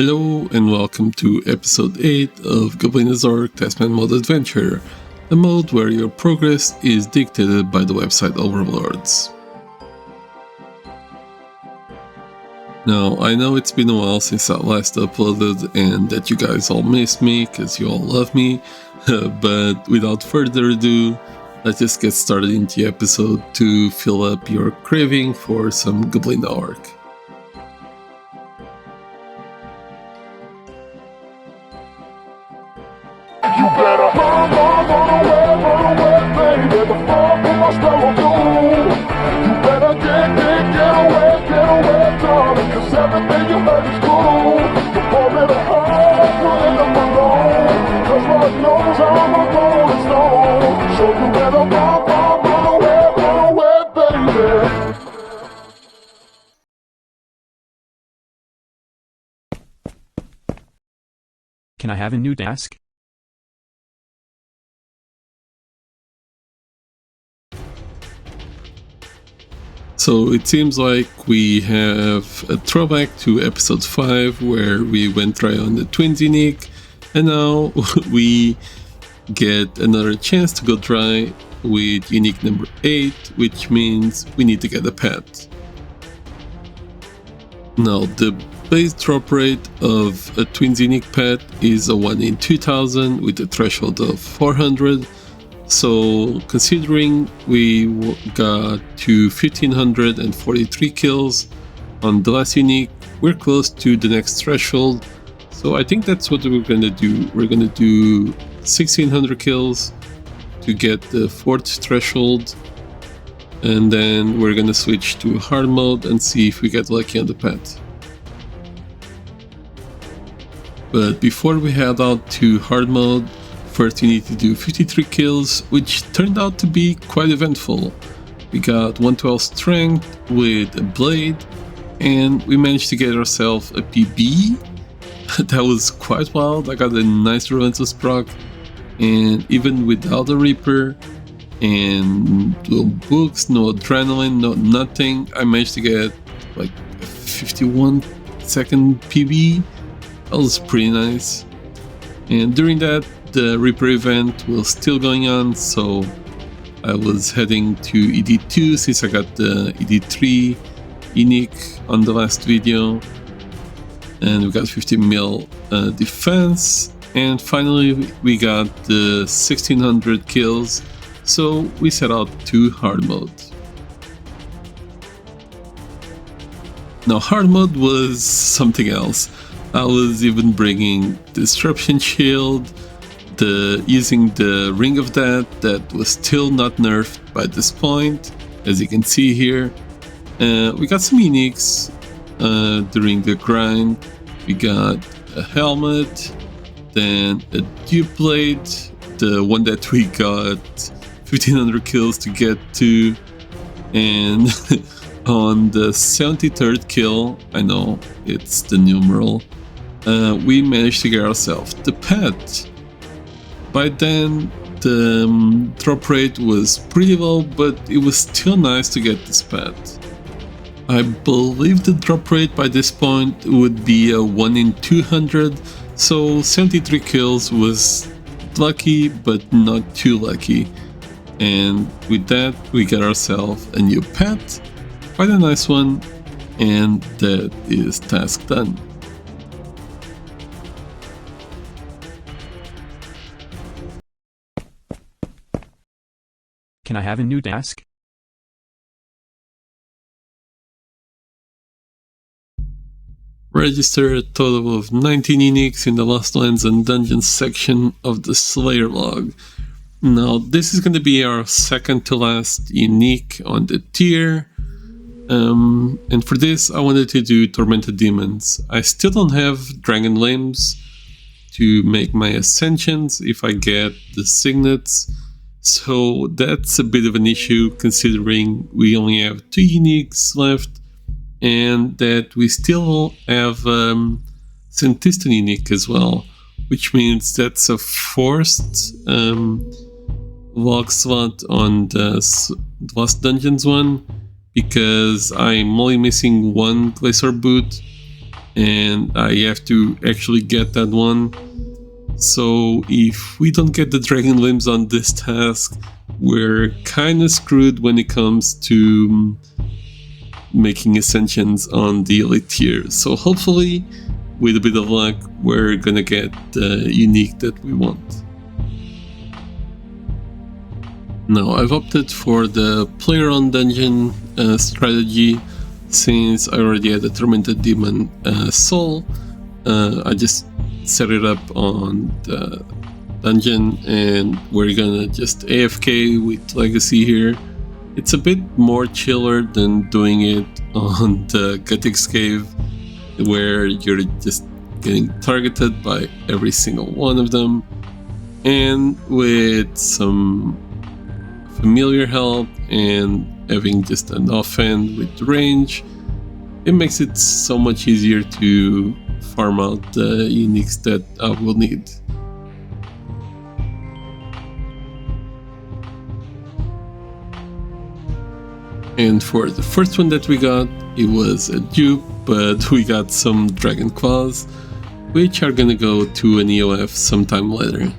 Hello and welcome to episode 8 of Goblina Ork Taskman Mode Adventure, a mode where your progress is dictated by the website overlords. Now, I know it's been a while since I last uploaded and that you guys all missed me because you all love me, but without further ado, let's just get started into the episode to fill up your craving for some Goblina Ork. You better run away, baby. The fall from my spell on you. You better get away, darling. 'Cause everything you heard is cool. The poor little heart will end up alone. 'Cause Lord knows I'm a rolling stone. So you better run away, baby. Can I have a new task? So it seems like we have a throwback to episode 5 where we went dry on the twins unique, and now we get another chance to go dry with unique number 8, which means we need to get a pet. Now the base drop rate of a twins unique pet is a 1 in 2000 with a threshold of 400. So considering we got to 1543 kills on the last unique, we're close to the next threshold. So I think that's what we're gonna do. We're gonna do 1600 kills to get the 4th threshold, and then we're gonna switch to hard mode and see if we get lucky on the pet. But before we head out to hard mode, first we need to do 53 kills, which turned out to be quite eventful. We got 112 strength with a blade, and we managed to get ourselves a PB. That was quite wild. I got a nice relentless proc, and even without a Reaper and no books, no adrenaline, no nothing, I managed to get like a 51 second PB. That was pretty nice. And during that, the Reaper event was still going on, so I was heading to ED2 since I got the ED3 unique on the last video, and we got 50 mil defense, and finally we got the 1600 kills, so we set out to hard mode. Now hard mode was something else. I was even bringing Disruption Shield, using the Ring of Death that was still not nerfed by this point, as you can see here. We got some uniques during the grind. We got a helmet, then a dupe blade, the one that we got 1500 kills to get to, and on the 73rd kill, I know it's the numeral, we managed to get ourselves the pet. By then, the drop rate was pretty low, but it was still nice to get this pet. I believe the drop rate by this point would be a 1 in 200, so 73 kills was lucky, but not too lucky. And with that, we got ourselves a new pet, quite a nice one, and that is task done. Can I have a new task? Register a total of 19 uniques in the Lost Lands and Dungeons section of the Slayer log. Now this is going to be our second to last unique on the tier, and for this I wanted to do Tormented Demons. I still don't have Dragon Limbs to make my Ascensions if I get the Signets, so that's a bit of an issue considering we only have 2 uniques left, and that we still have Sentistan unique as well, which means that's a forced log slot on the Lost Dungeons one, because I'm only missing one Glacier boot, and I have to actually get that one. So if we don't get the dragon limbs on this task, we're kind of screwed when it comes to making ascensions on the elite tier. So hopefully, with a bit of luck, we're gonna get the unique that we want. Now, I've opted for the player on dungeon strategy. Since I already had a tormented demon soul, I just set it up on the dungeon, and we're gonna just AFK with legacy here. It's a bit more chiller than doing it on the Gothic Cave, where you're just getting targeted by every single one of them. And with some familiar help and having just an offhand with range, it makes it so much easier to farm out the uniques that I will need. And for the first one that we got, it was a dupe, but we got some dragon claws, which are gonna go to an EOF sometime later.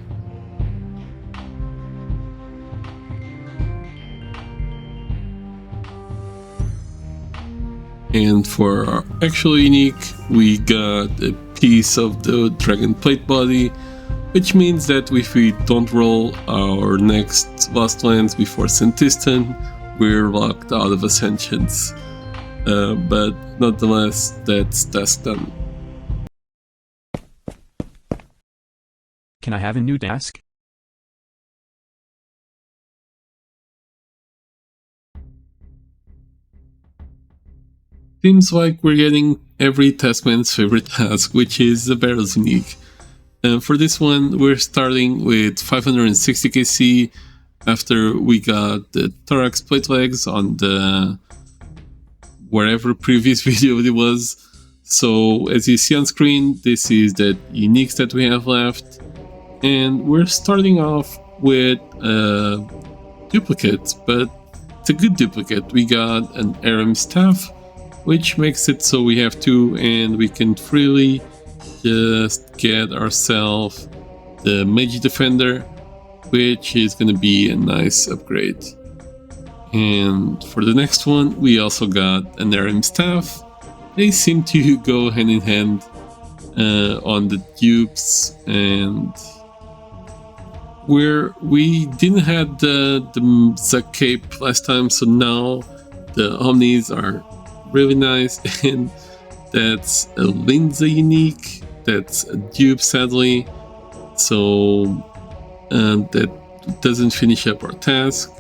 And for our actual unique, we got a piece of the dragon plate body, which means that if we don't roll our next Lost Lands before Santistan, we're locked out of Ascensions. But nonetheless, that's task done. Can I have a new task? Seems like we're getting every taskman's favorite task, which is the barrels unique. And for this one, we're starting with 560 KC after we got the thorax plate legs on the wherever previous video it was. So as you see on screen, this is the uniques that we have left, and we're starting off with duplicates, but it's a good duplicate. We got an Aram staff, which makes it so we have two, and we can freely just get ourselves the Mage Defender, which is going to be a nice upgrade. And for the next one, we also got an Aram staff. They seem to go hand in hand on the dupes, and we didn't have the Zac Cape last time, so now the Omnis are really nice. And that's a Lindsay unique, that's a dupe sadly, so that doesn't finish up our task.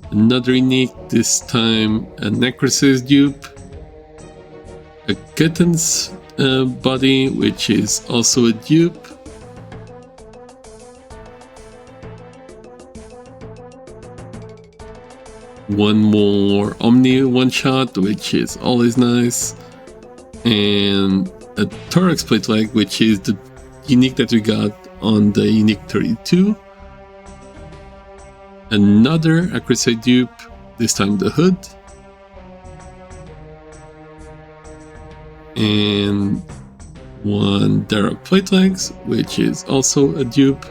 Another unique, this time a Necrosis dupe, a Kitten's body, which is also a dupe, one more Omni one-shot, which is always nice, and a Thorax plate leg, which is the unique that we got on the Unique 32. Another Acrosite dupe, this time the Hood, and one Dara plate legs, which is also a dupe.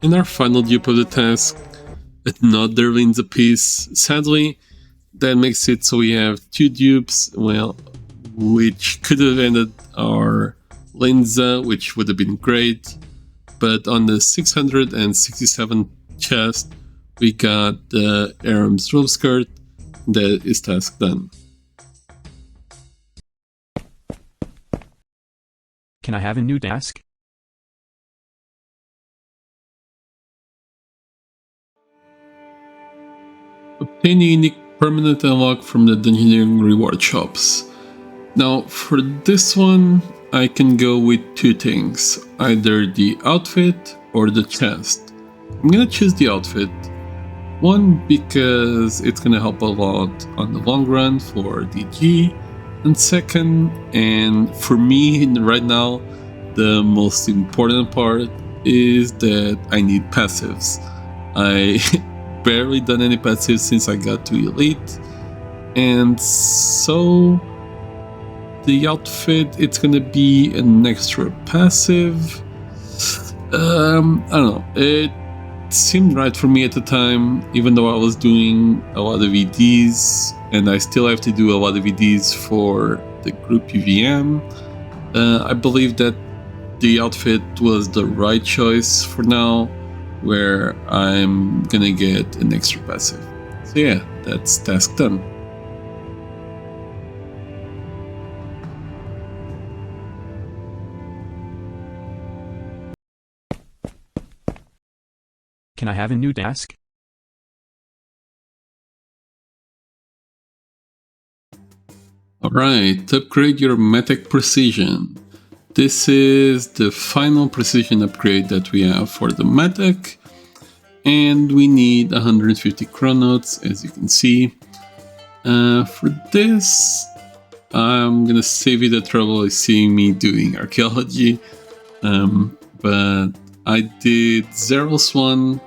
And our final dupe of the task, another Linza piece. Sadly, that makes it so we have two dupes, well, which could have ended our Linza, which would have been great. But on the 667 chest, we got the Aram's robe skirt. That is task done. Can I have a new task? Obtain a unique permanent unlock from the Dungeoneering reward shops. Now, for this one, I can go with two things, either the outfit or the chest. I'm gonna choose the outfit. One, because it's gonna help a lot on the long run for DG, and second, and for me right now, the most important part is that I need passives. I barely done any passives since I got to Elite, And so the outfit, it's gonna be an extra passive. I don't know, it seemed right for me at the time, even though I was doing a lot of EDs, and I still have to do a lot of EDs for the group UVM. I believe that the outfit was the right choice for now, where I'm gonna get an extra passive. So yeah, that's task done. Can I have a new task? Alright, upgrade your Metech Precision. This is the final precision upgrade that we have for the Metech, and we need 150 chronotes, as you can see. For this, I'm gonna save you the trouble of seeing me doing archaeology, but I did Zeryl's one,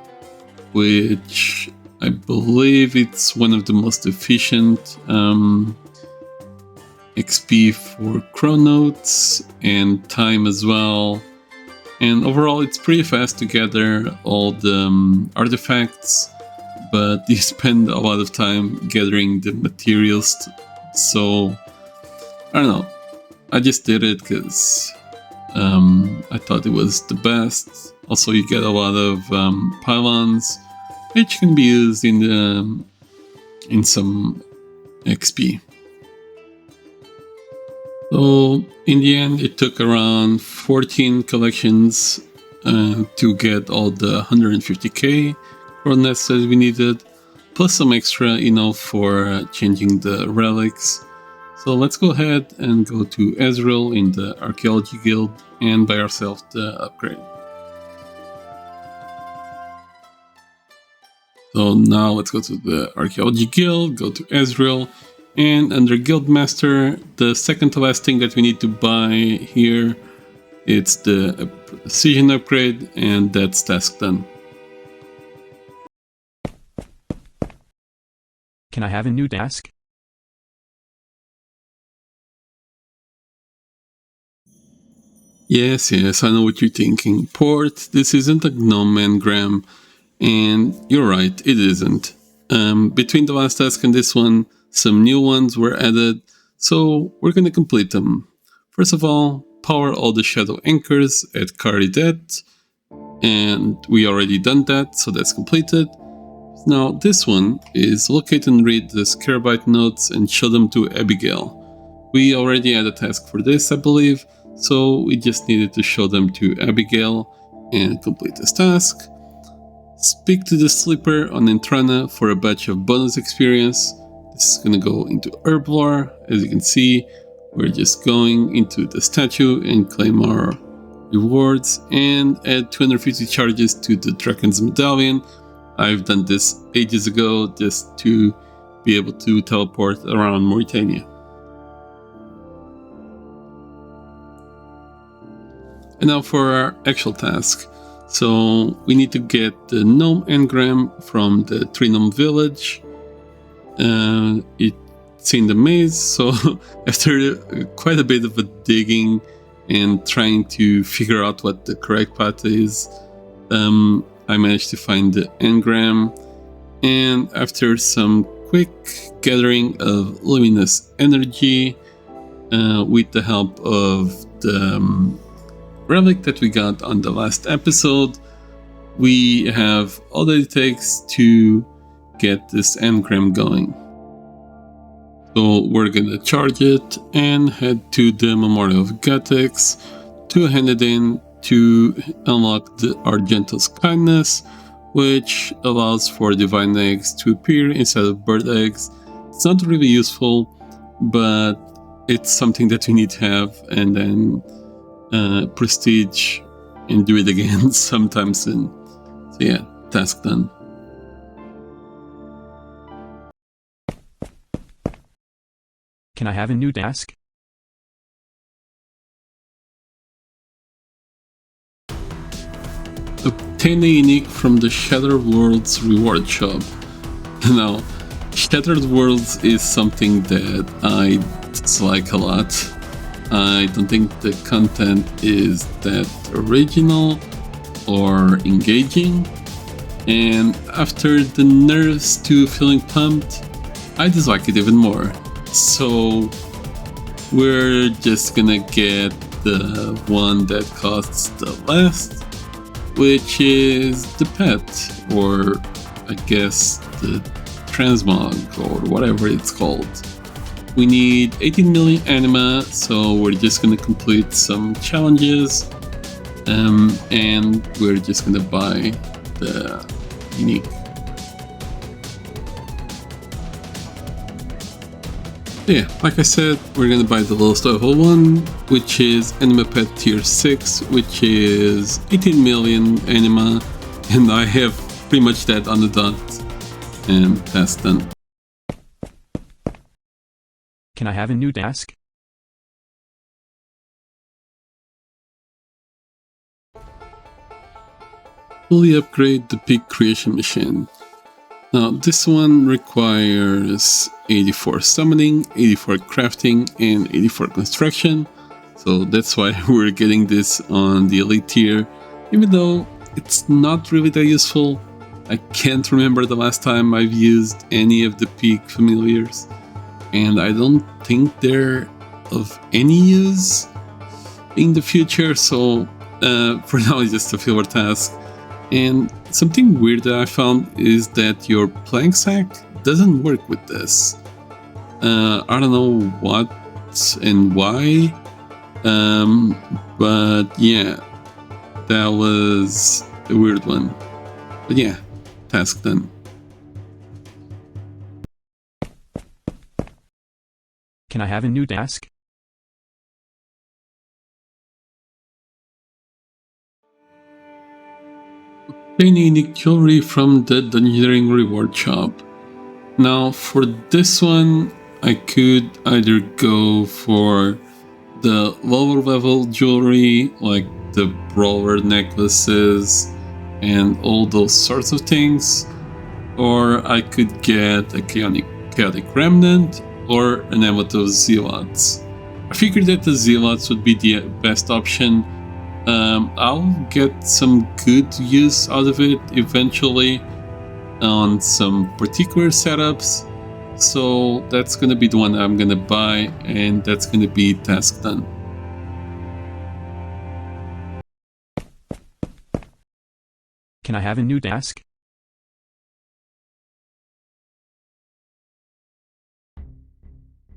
which I believe it's one of the most efficient XP for chronotes and time as well. And overall, it's pretty fast to gather all the artifacts, but you spend a lot of time gathering the materials. So, I don't know. I just did it because I thought it was the best. Also, you get a lot of pylons, which can be used in some XP. So in the end, it took around 14 collections to get all the 150k coordinates that we needed, plus some extra, for changing the relics. So let's go ahead and go to Ezreal in the Archaeology Guild and buy ourselves the upgrade. So now let's go to the Archaeology Guild, go to Ezreal, and under Guildmaster, the second to last thing that we need to buy here, it's the Precision upgrade, and that's task done. Can I have a new task? Yes, I know what you're thinking. Port, this isn't a gnome engram, and you're right, it isn't. Between the last task and this one, some new ones were added, so we're gonna complete them. First of all, power all the shadow anchors at Caridet, and we already done that, so that's completed. Now this one is locate and read the Scarabite notes and show them to Abigail. We already had a task for this, I believe, so we just needed to show them to Abigail and complete this task. Speak to the Sleeper on Entrana for a batch of bonus experience. This is going to go into Herblore. As you can see, we're just going into the statue and claim our rewards and add 250 charges to the Dragon's Medallion. I've done this ages ago just to be able to teleport around Mauritania. And now for our actual task. So we need to get the gnome engram from the Tree Gnome village. It's in the maze, so after quite a bit of a digging and trying to figure out what the correct path is, I managed to find the engram, and after some quick gathering of luminous energy with the help of the relic that we got on the last episode, we have all that it takes to get this engram going. So we're gonna charge it and head to the Memorial of Gatex to hand it in to unlock the Argento's Kindness, which allows for divine eggs to appear instead of bird eggs. It's not really useful, but it's something that we need to have, and then prestige and do it again sometime soon. So yeah, task done. Can I have a new task? Obtain a unique from the Shattered Worlds reward shop. Now, Shattered Worlds is something that I dislike a lot. I don't think the content is that original or engaging, and after the nerfs to feeling pumped, I dislike it even more. So we're just gonna get the one that costs the less, which is the pet, or I guess the transmog, or whatever it's called. We need 18 million anima, so we're just gonna complete some challenges, and we're just gonna buy the unique. Yeah, like I said, we're gonna buy the lowest level one, which is Anima Pet Tier 6, which is 18 million anima, and I have pretty much that on the dot, and that's done. Can I have a new task? Fully upgrade the Peak Creation Machine. Now, this one requires 84 summoning, 84 crafting, and 84 construction. So that's why we're getting this on the elite tier, even though it's not really that useful. I can't remember the last time I've used any of the peak familiars, and I don't think they're of any use in the future, so for now it's just a filler task. And something weird that I found is that your plank sack doesn't work with this. I don't know what and why, but yeah, that was a weird one. But yeah, task done. Can I have a new task? Obtain unique jewelry from the Dungeoneering reward shop. Now for this one, I could either go for the lower level jewelry, like the brawler necklaces and all those sorts of things, or I could get a chaotic remnant or an amulet of zealots. I figured that the zealots would be the best option. I'll get some good use out of it eventually on some particular setups, so that's gonna be the one I'm gonna buy, and that's gonna be task done. Can I have a new task?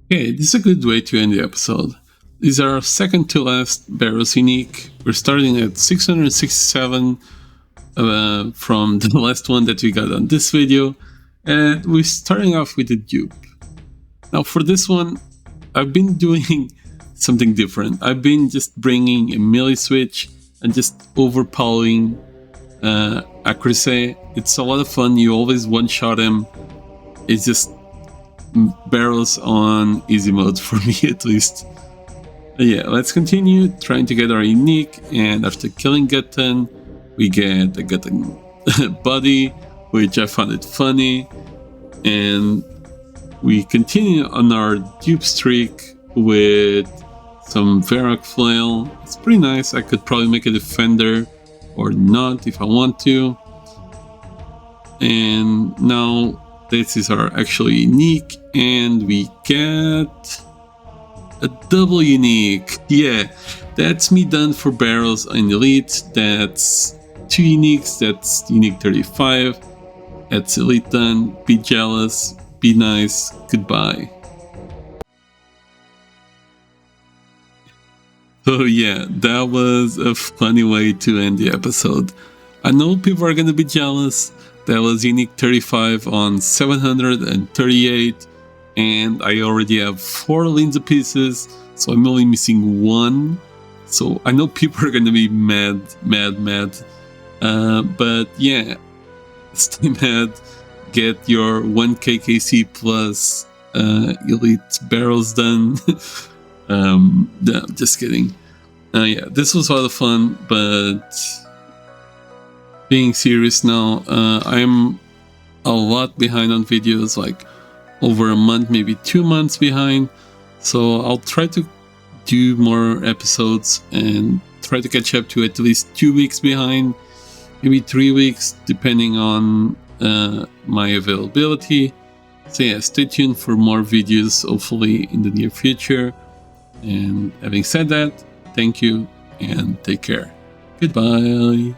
Okay, this is a good way to end the episode. These are our second to last Barrows unique. We're starting at 667 from the last one that we got on this video, and we're starting off with a dupe. Now for this one, I've been doing something different. I've been just bringing a melee switch and just overpowering accuracy. It's a lot of fun. You always one-shot him. It's just Barrows on easy mode for me, at least. Yeah, let's continue trying to get our unique, and after killing Gutton, we get a Gutton body, which I found it funny, and we continue on our dupe streak with some Varrock Flail. It's pretty nice. I could probably make a defender or not if I want to. And now this is our actual unique, and we get a double unique. Yeah, that's me done for Barrows in Elite. That's 2 uniques. That's unique 35. That's Elite done. Be jealous. Be nice. Goodbye. So yeah, that was a funny way to end the episode. I know people are gonna be jealous. That was unique 35 on 738. And I already have 4 Linza pieces, so I'm only missing 1. So I know people are gonna be mad. But yeah, stay mad. Get your 1 KKC plus elite barrels done. No, just kidding. Yeah, this was a lot of fun, but being serious now, I'm a lot behind on videos. Like, over a month, maybe 2 months behind. So I'll try to do more episodes and try to catch up to at least 2 weeks behind, maybe 3 weeks, depending on my availability. So yeah, stay tuned for more videos, hopefully in the near future. And having said that, thank you and take care. Goodbye.